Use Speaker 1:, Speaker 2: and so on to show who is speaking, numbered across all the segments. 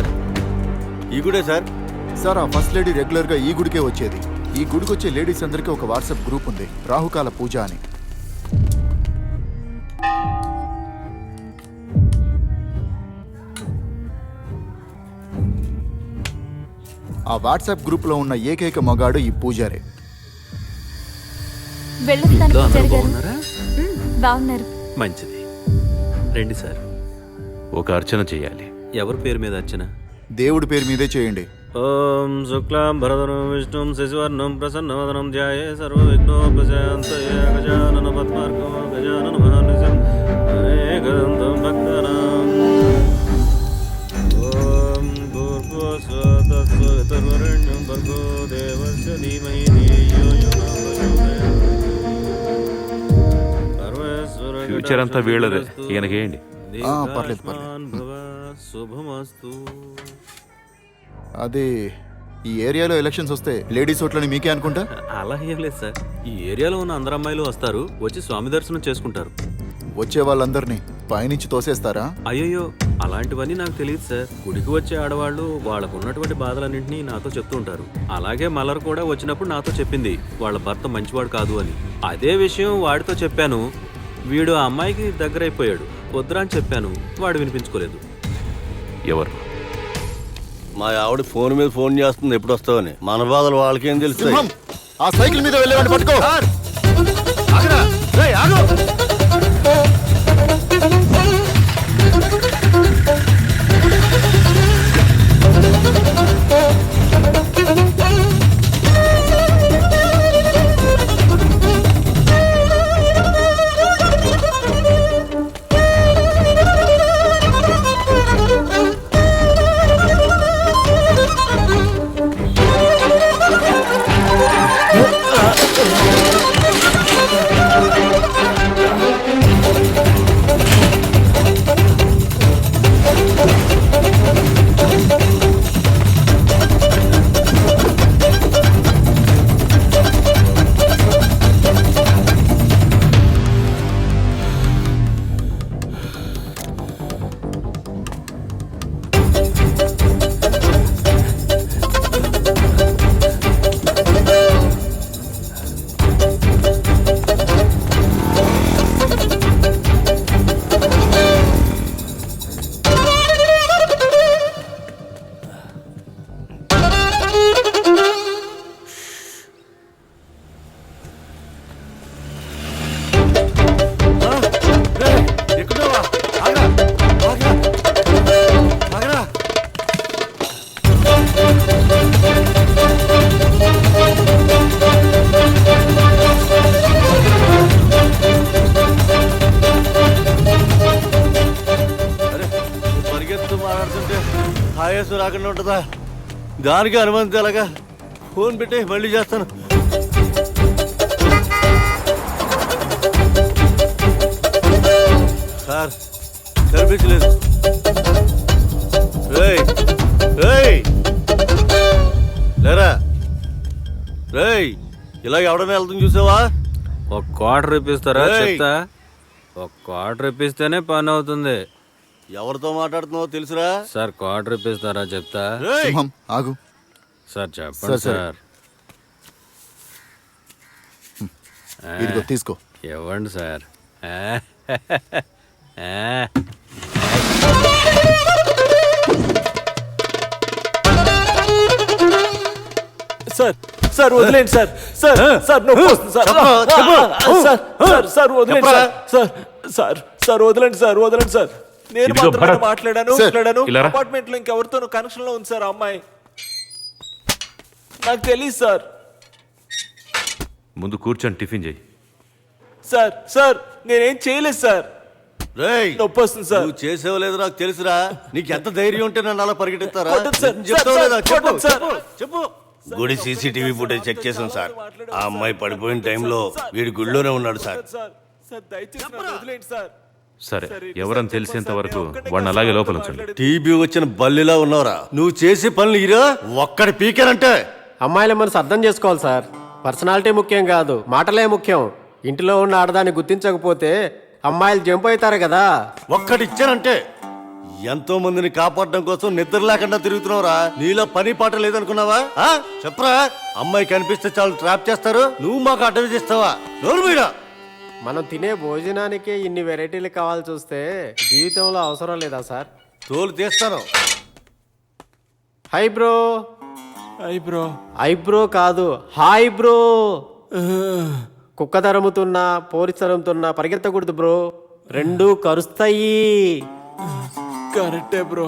Speaker 1: Sir ఈ గుడే sir.
Speaker 2: Sir ఆ first lady రెగ్యులర్గా ఈ గుడికే వచ్చేది. ఈ గుడికి వచ్చే లేడీస్ అందరికీ ఒక వాట్సాప్ గ్రూప్ ఉంది, రాహుకాల పూజ అని. ఆ వాట్సాప్ గ్రూప్లో ఉన్న ఏకైక మగాడు ఈ పూజారే.
Speaker 3: బాగున్నారు.
Speaker 4: మంచిది, రండి సార్.
Speaker 5: ఒక అర్చన చేయాలి.
Speaker 4: ఎవరి పేరు మీద అర్చన?
Speaker 2: దేవుడి పేరు మీదే చేయండి.
Speaker 4: ఓం శుక్లాం భరధరం విష్ణుం శశివర్ణం ప్రసన్నవదనం ధ్యాయే సర్వవిఘ్నోపశాంతయే గజానన పద్మార్కం గజానన మహానిశం ఏకదంతం భక్తానాం. ఓం భూర్భువస్వః తస్సవితుర్వరేణ్యం భర్గో దేవస్య ధీమహి ధియో యో న ప్రచోదయాత్.
Speaker 5: ఫ్యూచర్ అంతా వీళ్ళదే, ఈయనకేయండి.
Speaker 2: పర్లేదు పర్లేదు.
Speaker 4: శుభమస్తు.
Speaker 2: అదే ఈ ఏరియాలో ఎలక్షన్స్ వస్తే లేడీస్ ఓట్లని మీకే అనుకుంటా.
Speaker 4: అలా ఏం లేదు సార్, ఈ ఏరియాలో ఉన్న అందరు అమ్మాయిలు వస్తారు, వచ్చి స్వామి దర్శనం చేసుకుంటారు.
Speaker 2: వచ్చే వాళ్ళందరినీ పైనుంచి తోసేస్తారా?
Speaker 4: అయ్యయ్యో, అలాంటివన్నీ నాకు తెలియదు సార్. గుడికి వచ్చే ఆడవాళ్ళు వాళ్ళకు ఉన్నటువంటి బాధలన్నింటినీ నాతో చెప్తూ ఉంటారు. అలాగే మలర్ కూడా వచ్చినప్పుడు నాతో చెప్పింది వాళ్ళ భర్త మంచివాడు కాదు అని. అదే విషయం వాడితో చెప్పాను. వీడు ఆ అమ్మాయికి దగ్గరైపోయాడు. వద్దురా అని చెప్పాను, వాడు వినిపించుకోలేదు.
Speaker 5: ఎవరు?
Speaker 1: మా ఆవిడ ఫోన్ మీద ఫోన్ చేస్తుంది ఎప్పుడు వస్తావని. మన బాధలు వాళ్ళకేం తెలుస్తాయి?
Speaker 2: ఆ సైకిల్ మీద వెళ్ళేవాడిని పట్టుకో.
Speaker 1: హాయేసు రాకుండా ఉంటుందా? దానికి అనుమతి ఎలాగా? ఫోన్ పెట్టి మళ్ళీ చేస్తాను. సార్ కనిపించలేదు. లేరా రేయ్, ఇలా ఎవడన్నా వెళ్తుంది చూసావా?
Speaker 4: ఒక క్వార్టర్ ఇప్పిస్తారా? చెప్తా. ఒక క్వార్టర్ ఇప్పిస్తేనే పని అవుతుంది.
Speaker 1: ఎవరితో మాట్లాడుతున్నావో తెలుసురా?
Speaker 4: సార్ క్వార్టర్ ఇప్పిస్తారా? చెప్తా.
Speaker 2: సింహం ఆగు.
Speaker 4: సార్ చెప్పండి సార్.
Speaker 2: ఇదిగో తీసుకో.
Speaker 4: ఇవ్వండి సార్.
Speaker 6: సార్ సార్ వదిలేండి సార్. సార్ సార్ నొప్పి వస్తుంది సార్. సార్ సార్ వదిలేండి సార్. సార్ సార్ వదిలేండి సార్. వదిలేండి సార్. నేను మాత్రమే మాట్లాడాను. అపార్ట్మెంట్ లో ఇంకెవరితోనూ కనెక్షన్ లో ఉంది సార్ అమ్మాయి. నాకు తెలియదు సార్.
Speaker 5: ముందు కూర్చొని టిఫిన్ చేయి.
Speaker 6: సార్ సార్ నేనేం చేయలేదు సార్.
Speaker 1: రేయ్
Speaker 6: నొప్పి వస్తుంది సార్.
Speaker 1: నువ్వు చేసేవో లేదో నాకు తెలుసురా. నీకు ఎంత ధైర్యం ఉంటే నన్ను అలా పరిగెత్తారా? చెప్పు. గుడి సీసీటీవీ ఫుటేజ్ చెక్ చేసాం సార్. ఆ అమ్మాయి పడిపోయిన టైంలో వీడి గుడిలోనే ఉన్నాడు సార్.
Speaker 5: సరే, ఎవరని తెలిసేంత వరకు వాడిని అలాగే లోపల ఉంచండి.
Speaker 1: టీబీ వచ్చిన బల్లిలా ఉన్నావురా. నువ్వు చేసే పనులు ఇరా ఒక్కడి పీకేనంటే.
Speaker 7: అమ్మాయిల మనసు అర్థం చేసుకోవాలి సార్. పర్సనాలిటీ ముఖ్యం కాదు, మాటలే ముఖ్యం. ఇంటిలో ఉన్న ఆడదాన్ని గుర్తించకపోతే అమ్మాయిలు జంప్ అవుతారు కదా.
Speaker 1: ఒక్కడిచ్చానంటే ఎంతో మందిని కాపాడడం కోసం నిద్ర లేకుండా తిరుగుతున్నావురా. నీలో పని పాట లేదనుకున్నావా? చెప్పరా, అమ్మాయి కనిపిస్తే చాలు ట్రాప్ చేస్తారు, నువ్వు మాకు అడ్వైజ్ ఇస్తావా? నోరు మీరా.
Speaker 7: మనం తినే భోజనానికే ఇన్ని వెరైటీలు కావాలి చూస్తే జీవితంలో అవసరం లేదా సార్?
Speaker 1: తోలు తీస్తాను.
Speaker 7: Hi bro.
Speaker 6: అయ్ బ్రో.
Speaker 7: ఐబ్రో కాదు, హాయ్ బ్రో. కుక్క తరుముతున్నా పోలీస్ తరుముతున్నా పరిగెత్తకూడదు బ్రో, రెండు కరుస్తాయి.
Speaker 6: కరెక్టే బ్రో.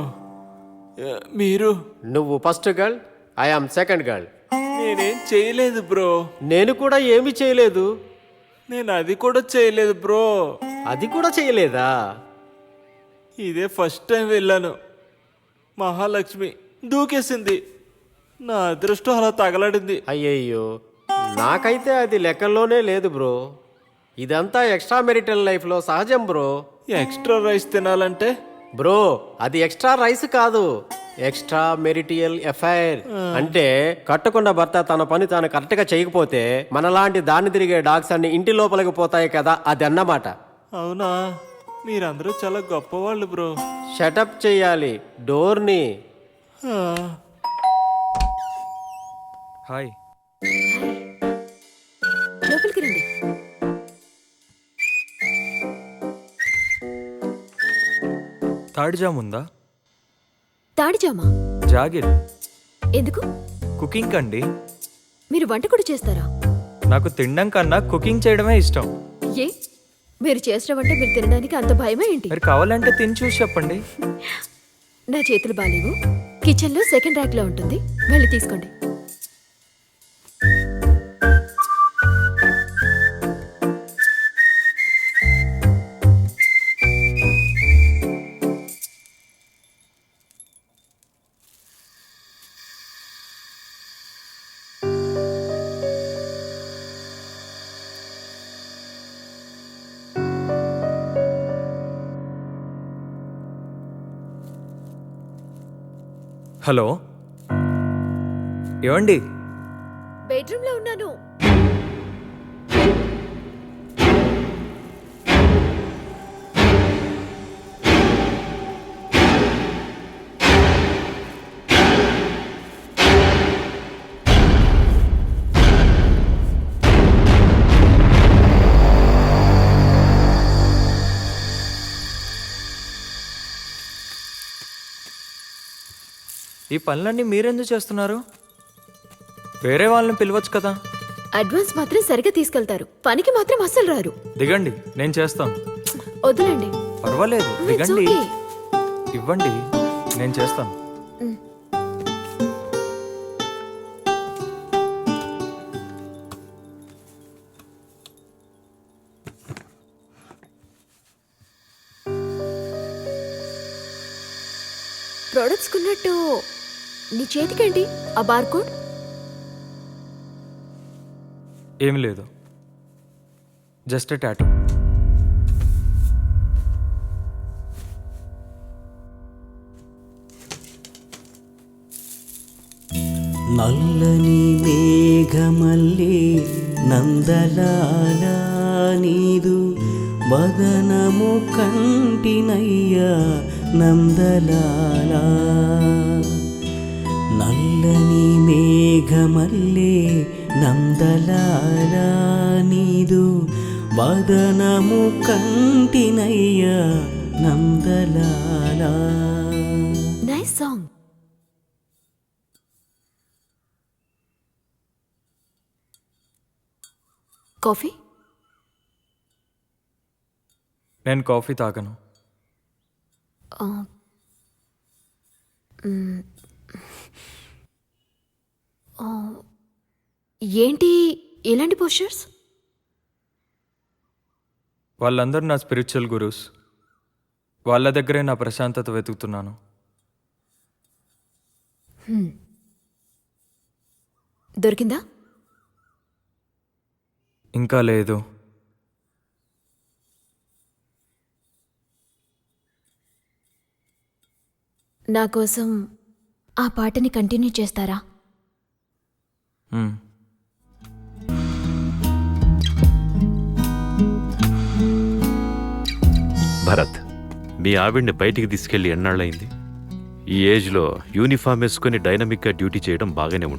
Speaker 6: మీరు?
Speaker 7: నువ్వు first girl, I am second girl.
Speaker 6: నేనేం చేయలేదు బ్రో.
Speaker 7: నేను కూడా ఏమీ చేయలేదు.
Speaker 6: నేను అది కూడా చేయలేదు బ్రో.
Speaker 7: అది కూడా చేయలేదా?
Speaker 6: ఇదే ఫస్ట్ టైం వెళ్ళాను. మహాలక్ష్మి దూకేసింది. నా అదృష్టం అలా తగలడింది.
Speaker 7: అయ్యయ్యో, నాకైతే అది లెక్కల్లోనే లేదు బ్రో. ఇదంతా ఎక్స్ట్రా మెరిటల్ లైఫ్లో సహజం బ్రో.
Speaker 6: ఎక్స్ట్రా రైస్ తినాలంటే?
Speaker 7: బ్రో, అది ఎక్స్ట్రా రైస్ కాదు, ఎక్స్ట్రా మెరిటియల్ ఎఫైర్. అంటే కట్టుకున్న భర్త తన పని తాను కరెక్ట్ గా చేయకపోతే మనలాంటి దాన్ని తిరిగే డాగ్స్ అన్ని ఇంటి లోపలికి పోతాయి కదా, అది అన్నమాట.
Speaker 6: అవునా? మీరందరూ చాలా గొప్పవాళ్ళు బ్రో.
Speaker 7: షటప్ చెయ్యాలి డోర్ని.
Speaker 3: హాయ్.
Speaker 8: లోపలికి రండి.
Speaker 3: థర్డ్ జామ్ ఉందా?
Speaker 8: తాడిజామా?
Speaker 3: జాగిర్.
Speaker 8: ఎందుకు?
Speaker 3: కుకింగ్ అండి.
Speaker 8: మీరు వంట కూడా చేస్తారా?
Speaker 3: నాకు తినడం కన్నా కుకింగ్ చేయడమే ఇష్టం.
Speaker 8: ఏ, మీరు చేసిన వంట మీరు తినడానికి అంత భయమే ఏంటి?
Speaker 3: మరి కావాలంటే తిని చూసి చెప్పండి.
Speaker 8: నా చేతులు బాలేవు. కిచెన్లో సెకండ్ ర్యాక్ లో ఉంటుంది, వెళ్ళి తీసుకోండి.
Speaker 3: హలో, ఏమండి?
Speaker 8: బెడ్రూమ్ లో ఉన్నాను.
Speaker 3: ఈ పనులన్నీ మీరెందుకు చేస్తున్నారు? వేరే వాళ్ళని పిలవచ్చు కదా.
Speaker 8: అడ్వాన్స్ మాత్రం సరిగా తీసుకెళ్తారు, పనికి మాత్రం అస్సలు రారు.
Speaker 3: దిగండి, నేను చేస్తాను.
Speaker 8: వద్దులండి.
Speaker 3: పర్వాలేదు,
Speaker 8: It's
Speaker 3: దిగండి.
Speaker 8: okay.
Speaker 3: ఇవ్వండి, నేను చేస్తాను.
Speaker 8: ప్రొడక్ట్స్ కున్నట్టు నీ చేతికేంటి ఆ బార్ కోడ్?
Speaker 3: ఏం లేదు, జస్ట్ టాటూ.
Speaker 9: నల్లని మేఘమల్లి నందలాల నీదు వదనము కంటినయ్యా నందలాల. నల్లని మేఘమల్లి నందలాల నీదు వదనము కంటినయ్యా నందలాల.
Speaker 8: Nice song. కాఫీ?
Speaker 3: నేను కాఫీ తాగను.
Speaker 8: ఏంటి ఇలాంటి పోస్చర్స్?
Speaker 3: వాళ్ళందరూ నా స్పిరిచువల్ గురూస్. వాళ్ళ దగ్గరే నా ప్రశాంతత వెతుకుతున్నాను.
Speaker 8: దొరికిందా?
Speaker 3: ఇంకా లేదు.
Speaker 8: నా కోసం ఆ పాటని కంటిన్యూ చేస్తారా?
Speaker 10: భరత్,
Speaker 5: మీ ఆవిడ్ని బయటికి తీసుకెళ్లి ఎన్నాళ్ళయింది? ఈ ఏజ్లో యూనిఫామ్ వేసుకుని డైనమిక్గా డ్యూటీ చేయడం బాగానే ఉంటుంది.